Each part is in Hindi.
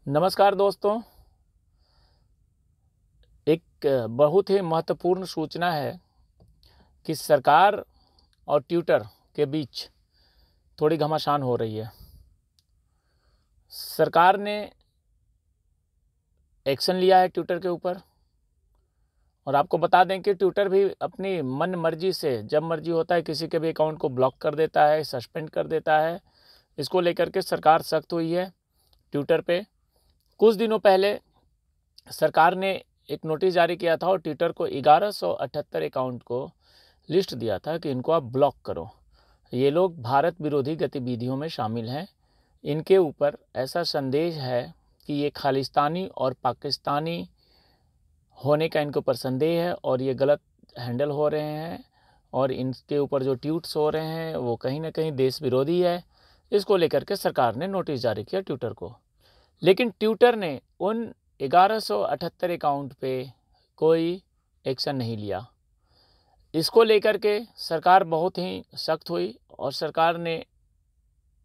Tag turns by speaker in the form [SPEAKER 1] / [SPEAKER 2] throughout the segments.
[SPEAKER 1] नमस्कार दोस्तों। एक बहुत ही महत्वपूर्ण सूचना है कि सरकार और ट्विटर के बीच थोड़ी घमासान हो रही है। सरकार ने एक्शन लिया है ट्विटर के ऊपर, और आपको बता दें कि ट्विटर भी अपनी मन मर्जी से जब मर्जी होता है किसी के भी अकाउंट को ब्लॉक कर देता है, सस्पेंड कर देता है। इसको लेकर के सरकार सख्त हुई है ट्विटर पे। कुछ दिनों पहले सरकार ने एक नोटिस जारी किया था और ट्विटर को 1178 अकाउंट को लिस्ट दिया था कि इनको आप ब्लॉक करो। ये लोग भारत विरोधी गतिविधियों में शामिल हैं। इनके ऊपर ऐसा संदेश है कि ये खालिस्तानी और पाकिस्तानी होने का इनके ऊपर संदेह है और ये गलत हैंडल हो रहे हैं, और इनके ऊपर जो ट्वीट्स हो रहे हैं वो कहीं ना कहीं देश विरोधी है। इसको लेकर के सरकार ने नोटिस जारी किया ट्विटर को। लेकिन ट्विटर ने उन 1178 अकाउंट पे कोई एक्शन नहीं लिया। इसको लेकर के सरकार बहुत ही सख्त हुई और सरकार ने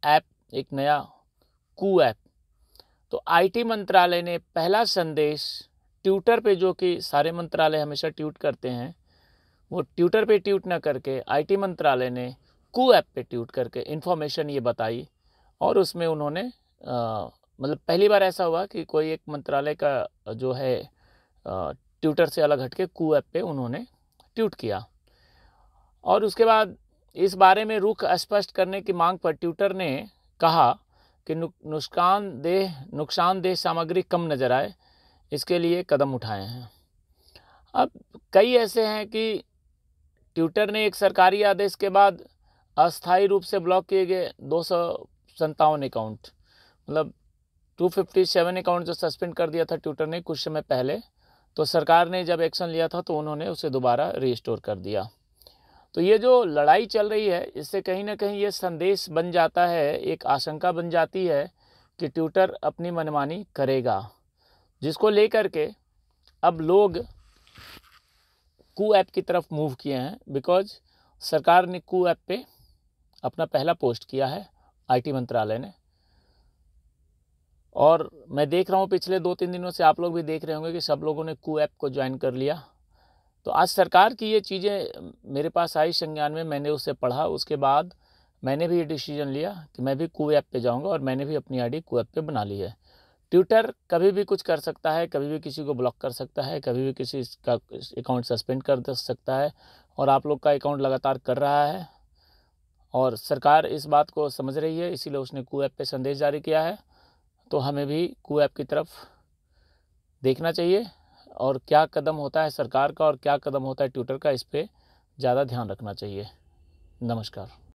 [SPEAKER 1] एक नया कू ऐप, तो आईटी मंत्रालय ने पहला संदेश ट्विटर पे, जो कि सारे मंत्रालय हमेशा ट्वीट करते हैं, वो ट्विटर पे ट्वीट ना करके आईटी मंत्रालय ने कू ऐप पे ट्वीट करके इन्फॉर्मेशन ये बताई। और उसमें उन्होंने मतलब पहली बार ऐसा हुआ कि कोई एक मंत्रालय का जो है ट्विटर से अलग हटके कू ऐप पे उन्होंने ट्वीट किया। और उसके बाद इस बारे में रुख स्पष्ट करने की मांग पर ट्विटर ने कहा कि नुकसानदेह सामग्री कम नजर आए, इसके लिए कदम उठाए हैं। अब कई ऐसे हैं कि ट्विटर ने एक सरकारी आदेश के बाद अस्थायी रूप से ब्लॉक किए गए 257 अकाउंट, मतलब 257 अकाउंट जो सस्पेंड कर दिया था ट्विटर ने कुछ समय पहले, तो सरकार ने जब एक्शन लिया था तो उन्होंने उसे दोबारा रिस्टोर कर दिया। तो ये जो लड़ाई चल रही है, इससे कहीं ना कहीं ये संदेश बन जाता है, एक आशंका बन जाती है कि ट्विटर अपनी मनमानी करेगा, जिसको लेकर के अब लोग कू ऐप की तरफ मूव किए हैं। बिकॉज सरकार ने कू ऐप पे अपना पहला पोस्ट किया है आईटी मंत्रालय ने, और मैं देख रहा हूँ पिछले 2-3 दिनों से, आप लोग भी देख रहे होंगे कि सब लोगों ने कू ऐप को ज्वाइन कर लिया। तो आज सरकार की ये चीज़ें मेरे पास आई संज्ञान में, मैंने उसे पढ़ा, उसके बाद मैंने भी ये डिसीजन लिया कि मैं भी कू ऐप पे जाऊँगा, और मैंने भी अपनी आईडी कू ऐप पे बना ली है। ट्विटर कभी भी कुछ कर सकता है, कभी भी किसी को ब्लॉक कर सकता है, कभी भी किसी का अकाउंट सस्पेंड कर सकता है, और आप लोग का अकाउंट लगातार कर रहा है। और सरकार इस बात को समझ रही है, इसीलिए उसने कू ऐप पे संदेश जारी किया है। तो हमें भी कू ऐप की तरफ देखना चाहिए, और क्या कदम होता है सरकार का और क्या कदम होता है ट्विटर का, इस पर ज़्यादा ध्यान रखना चाहिए। नमस्कार।